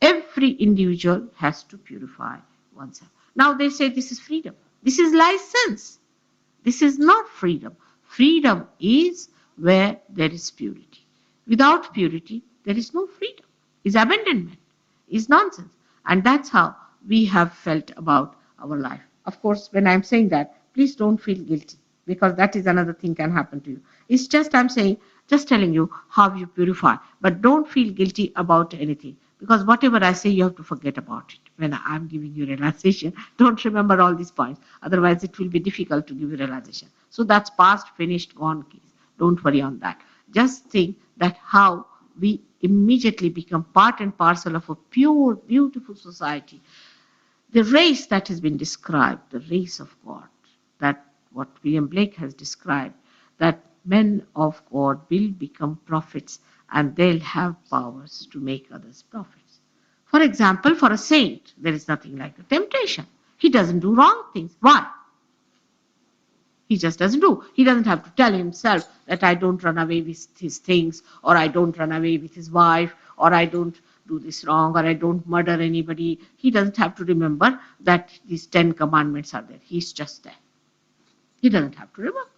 Speaker 1: Every individual has to purify oneself. Now they say this is freedom. This is license. This is not freedom. Freedom is where there is purity. Without purity, there is no freedom. It's abandonment. It's nonsense. And that's how we have felt about our life. Of course, when I'm saying that, please don't feel guilty, because that is another thing can happen to you. It's just I'm saying, just telling you how you purify. But don't feel guilty about anything, because whatever I say, you have to forget about it. When I'm giving you realization, don't remember all these points. Otherwise, it will be difficult to give you realization. So that's past, finished, gone case. Don't worry on that. Just think that how we immediately become part and parcel of a pure, beautiful society. The race that has been described, the race of God, that what William Blake has described, that men of God will become prophets and they'll have powers to make others prophets. For example, for a saint, there is nothing like a temptation. He doesn't do wrong things. Why? He just doesn't do. He doesn't have to tell himself that I don't run away with his things, or I don't run away with his wife, or I don't do this wrong, or I don't murder anybody. He doesn't have to remember that these 10 commandments are there. He's just there. He doesn't have to remember.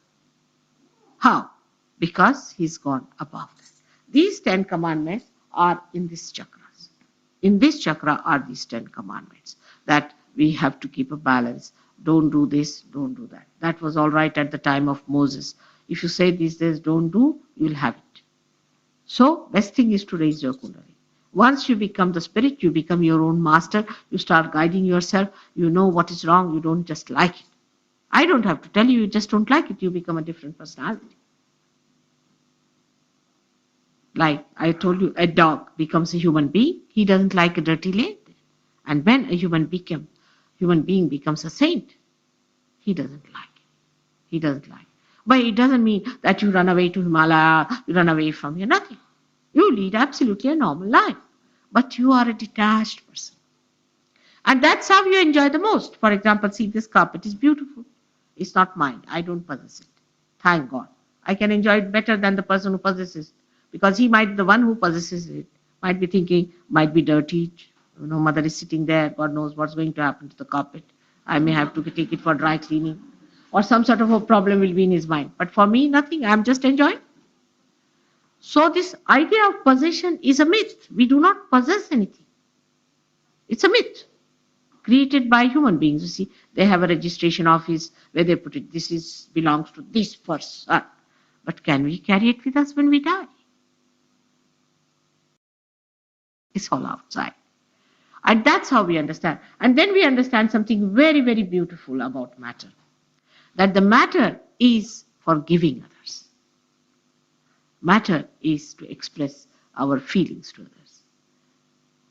Speaker 1: How? Because he's gone above this. These 10 commandments are in these chakras. In this chakra are these 10 commandments that we have to keep a balance. Don't do this, don't do that. That was all right at the time of Moses. If you say these days don't do, you'll have it. So, best thing is to raise your kundalini. Once you become the spirit, you become your own master. You start guiding yourself. You know what is wrong. You don't just like it. I don't have to tell you, you just don't like it. You become a different personality. Like I told you, a dog becomes a human being. He doesn't like a dirty lane. And when a human being becomes a saint, he doesn't like it. He doesn't like it. But it doesn't mean that you run away to Himalaya, you run away from here, nothing. You lead absolutely a normal life, but you are a detached person. And that's how you enjoy the most. For example, see, this carpet is beautiful. It's not mine. I don't possess it. Thank God. I can enjoy it better than the person who possesses it. Because the one who possesses it, might be thinking, might be dirty. Mother is sitting there. God knows what's going to happen to the carpet. I may have to take it for dry cleaning. Or some sort of a problem will be in his mind. But for me, nothing. I'm just enjoying. So this idea of possession is a myth. We do not possess anything. It's a myth created by human beings. You see, they have a registration office where they put it, this is belongs to this person. But can we carry it with us when we die? It's all outside. And that's how we understand. And then we understand something very, very beautiful about matter. That the matter is for giving others. Matter is to express our feelings to others.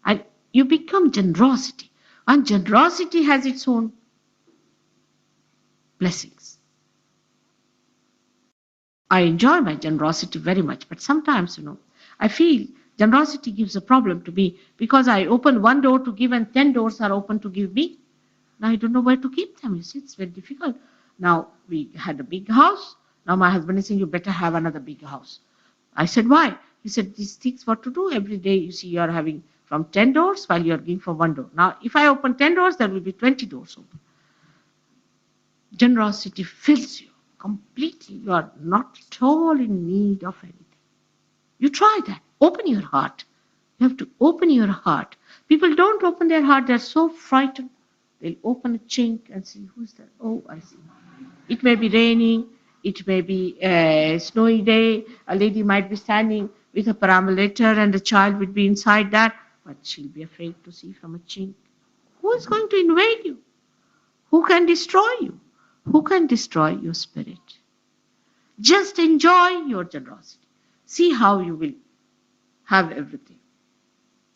Speaker 1: And you become generosity. And generosity has its own blessings. I enjoy my generosity very much, but sometimes, I feel generosity gives a problem to me because I open one door to give and 10 doors are open to give me. Now I don't know where to keep them. You see, it's very difficult. Now we had a big house. Now my husband is saying, you better have another big house. I said, why? He said, these things what to do every day. You see, you are having from 10 doors while you are giving for one door. Now, if I open 10 doors, there will be 20 doors open. Generosity fills you completely. You are not at all in need of anything. You try that. Open your heart. You have to open your heart. People don't open their heart. They're so frightened. They'll open a chink and see, who's there? Oh, I see. It may be raining. It may be a snowy day. A lady might be standing with a perambulator and a child would be inside that, but she'll be afraid to see from a chink. Who is going to invade you? Who can destroy you? Who can destroy your spirit? Just enjoy your generosity. See how you will have everything.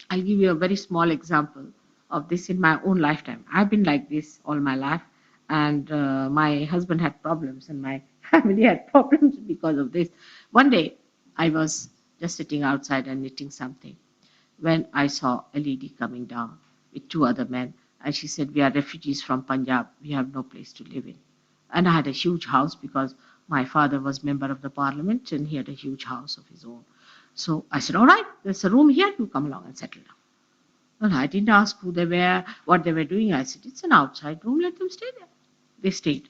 Speaker 1: I'll give you a very small example of this in my own lifetime. I've been like this all my life, and my husband had problems, and my family had problems because of this. One day, I was just sitting outside and knitting something when I saw a lady coming down with two other men, and she said, we are refugees from Punjab. We have no place to live in. And I had a huge house because my father was member of the parliament and he had a huge house of his own. So I said, all right, there's a room here. You come along and settle down. Well, I didn't ask who they were, what they were doing. I said, it's an outside room. Let them stay there. They stayed.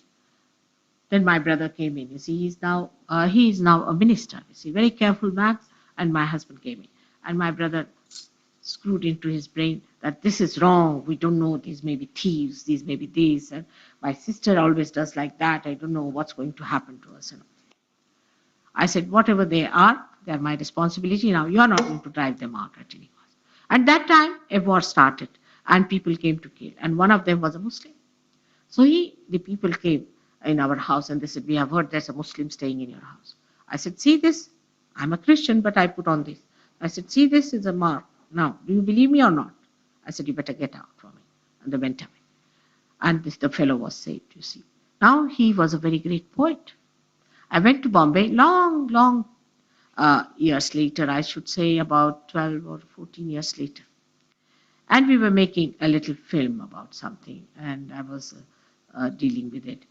Speaker 1: Then my brother came in. You see, he is now a minister. You see, very careful man. And my husband came in. And my brother screwed into his brain that this is wrong. We don't know. These may be thieves. These may be this. And my sister always does like that. I don't know what's going to happen to us. I said, whatever they are my responsibility. Now you are not going to drive them out at any cost. At that time, a war started and people came to kill. And one of them was a Muslim. So the people came in our house and they said, we have heard there's a Muslim staying in your house. I said, see this? I'm a Christian, but I put on this. I said, see, this is a mark. Now, do you believe me or not? I said, you better get out from it. And they went away. And the fellow was saved, you see. Now, he was a very great poet. I went to Bombay long years later, I should say about 12 or 14 years later. And we were making a little film about something, and I was dealing with it.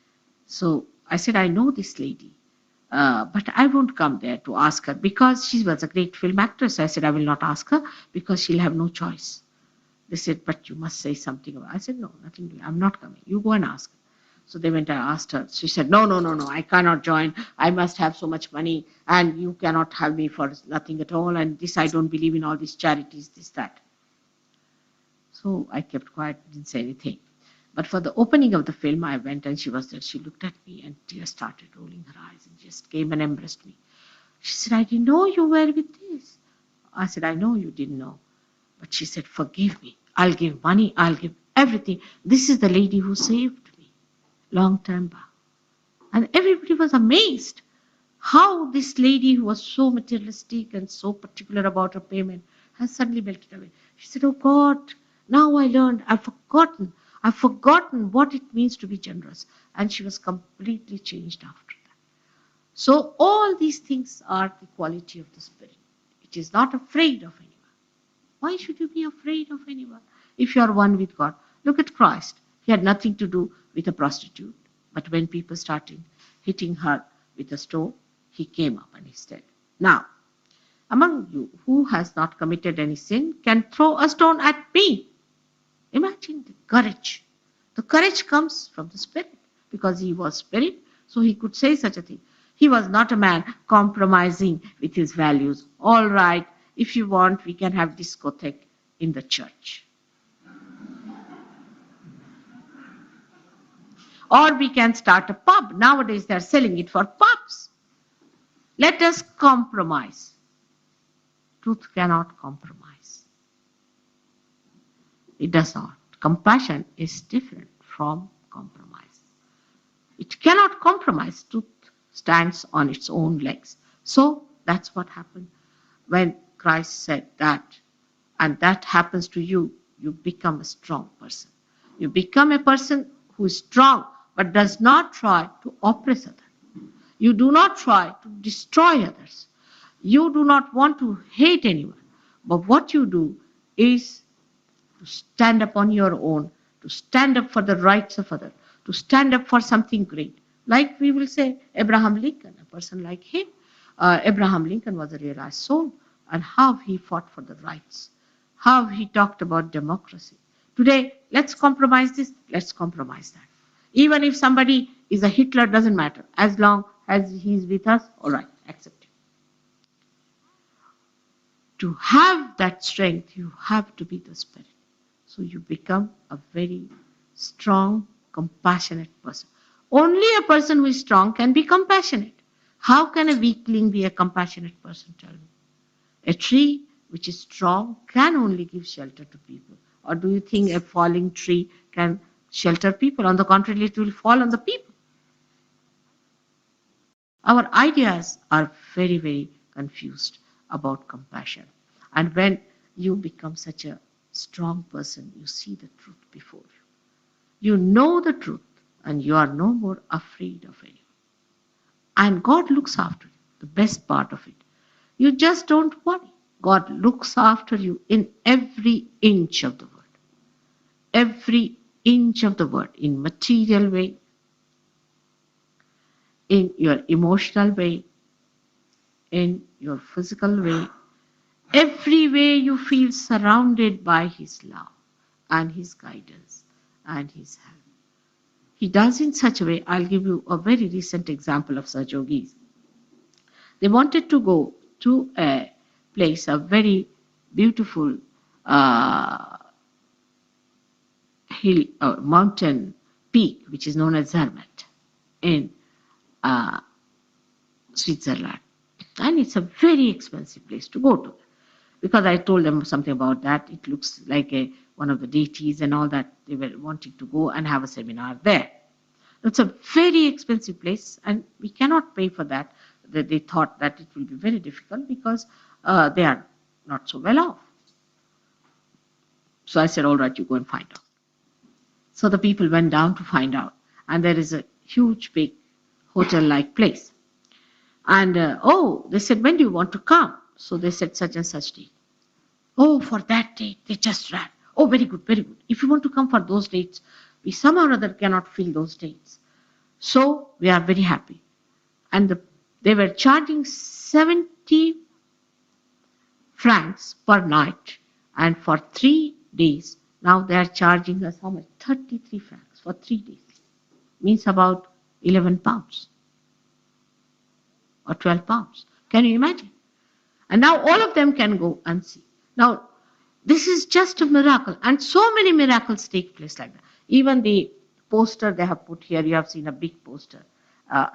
Speaker 1: So I said, I know this lady, but I won't come there to ask her because she was a great film actress. I said, I will not ask her because she'll have no choice. They said, but you must say something about it. I said, no, nothing. I'm not coming. You go and ask her. So they went and asked her. She said, no, I cannot join. I must have so much money and you cannot have me for nothing at all. And this, I don't believe in all these charities, this, that. So I kept quiet, didn't say anything. But for the opening of the film, I went and she was there. She looked at me and tears started rolling her eyes and just came and embraced me. She said, I didn't know you were with this. I said, I know you didn't know. But she said, forgive me. I'll give money. I'll give everything. This is the lady who saved me long time back. And everybody was amazed how this lady who was so materialistic and so particular about her payment has suddenly melted away. She said, oh God, now I learned. I've forgotten what it means to be generous. And she was completely changed after that. So all these things are the quality of the spirit. It which is not afraid of anyone. Why should you be afraid of anyone if you are one with God? Look at Christ. He had nothing to do with a prostitute. But when people started hitting her with a stone, he came up and he said, now, among you who has not committed any sin can throw a stone at me. Imagine the courage. The courage comes from the Spirit because he was Spirit, so he could say such a thing. He was not a man compromising with his values. All right, if you want, we can have discotheque in the church. Or we can start a pub. Nowadays they are selling it for pubs. Let us compromise. Truth cannot compromise. It does not. Compassion is different from compromise. It cannot compromise. Truth stands on its own legs. So that's what happened when Christ said that. And that happens to you. You become a strong person. You become a person who is strong but does not try to oppress others. You do not try to destroy others. You do not want to hate anyone. But what you do is to stand up on your own, to stand up for the rights of others, to stand up for something great. Like we will say Abraham Lincoln, a person like him. Abraham Lincoln was a realized soul, and how he fought for the rights, how he talked about democracy. Today, let's compromise this, let's compromise that. Even if somebody is a Hitler, doesn't matter. As long as he's with us, all right, accept it. To have that strength, you have to be the Spirit. So you become a very strong, compassionate person. Only a person who is strong can be compassionate. How can a weakling be a compassionate person, tell me? A tree which is strong can only give shelter to people. Or do you think a falling tree can shelter people? On the contrary, it will fall on the people. Our ideas are very, very confused about compassion. And when you become such a strong person, you see the truth before you. You know the truth, and you are no more afraid of anyone. And God looks after you, the best part of it. You just don't worry. God looks after you in every inch of the word. Every inch of the word, in material way, in your emotional way, in your physical way. Every way you feel surrounded by His love and His guidance and His help. He does in such a way. I'll give you a very recent example of such yogis. They wanted to go to a place, a very beautiful hill, mountain peak, which is known as Zermatt in Switzerland. And it's a very expensive place to go to. Because I told them something about that. It looks like one of the deities and all that. They were wanting to go and have a seminar there. It's a very expensive place, and we cannot pay for that. They thought that it will be very difficult because they are not so well off. So I said, all right, you go and find out. So the people went down to find out. And there is a huge, big hotel-like place. And, they said, when do you want to come? So they said, such and such date. Oh, for that date, they just ran. Oh, very good, very good. If you want to come for those dates, we somehow or other cannot fill those dates. So we are very happy. And they were charging 70 francs per night. And for 3 days, now they are charging us how much? 33 francs for 3 days. Means about 11 pounds or 12 pounds. Can you imagine? And now all of them can go and see. Now, this is just a miracle. And so many miracles take place like that. Even the poster they have put here, you have seen a big poster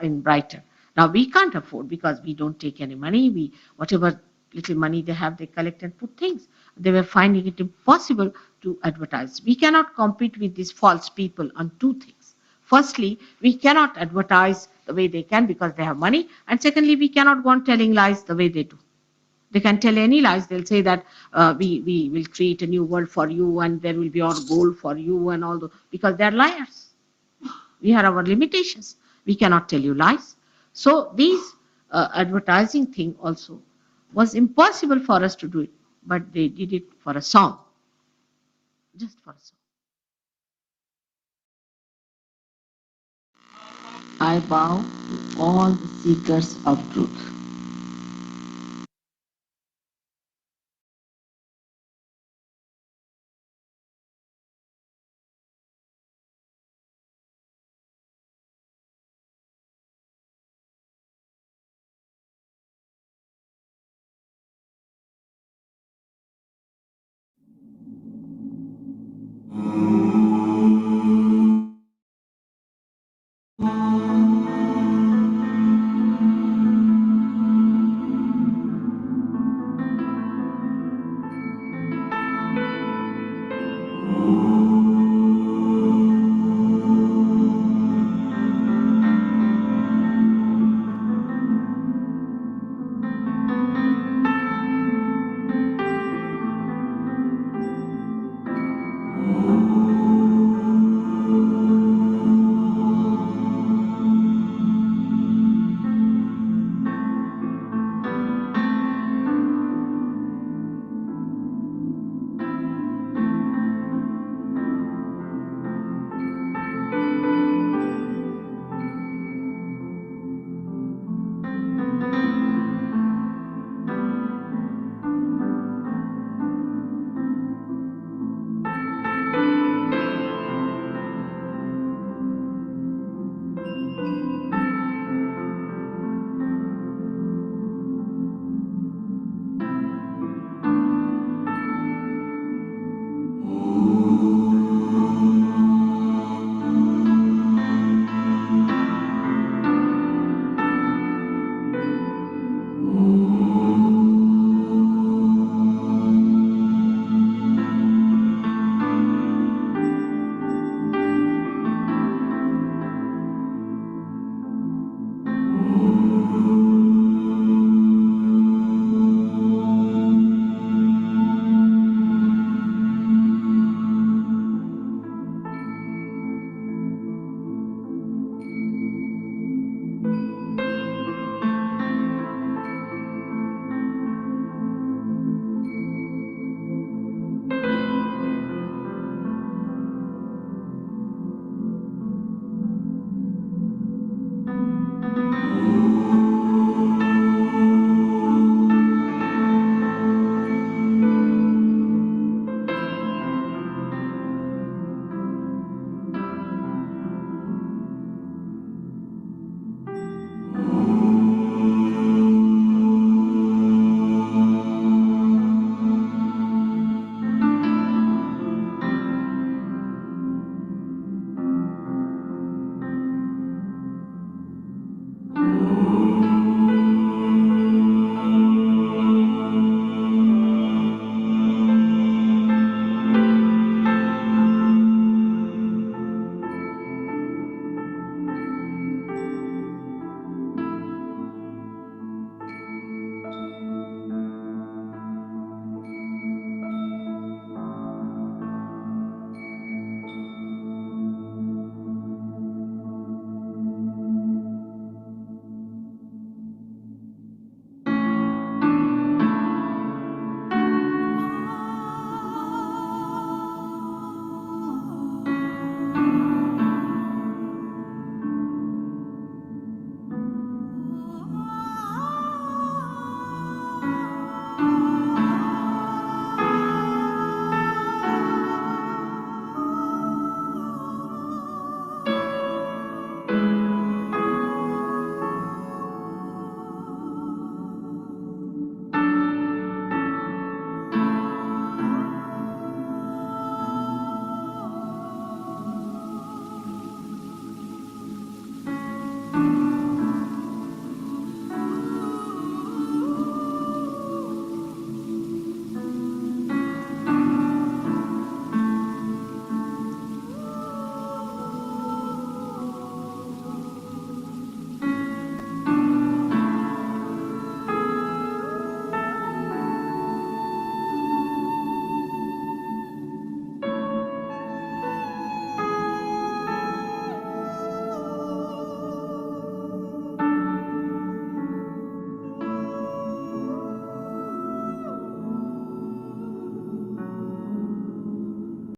Speaker 1: in Brighton. Now, we can't afford because we don't take any money. Whatever little money they have, they collect and put things. They were finding it impossible to advertise. We cannot compete with these false people on two things. Firstly, we cannot advertise the way they can because they have money. And secondly, we cannot go on telling lies the way they do. They can tell any lies. They'll say that we will create a new world for you and there will be our goal for you and all those, because they're liars. We have our limitations. We cannot tell you lies. So these advertising thing also was impossible for us to do it, but they did it for a song, just for a song. I bow to all the seekers of truth.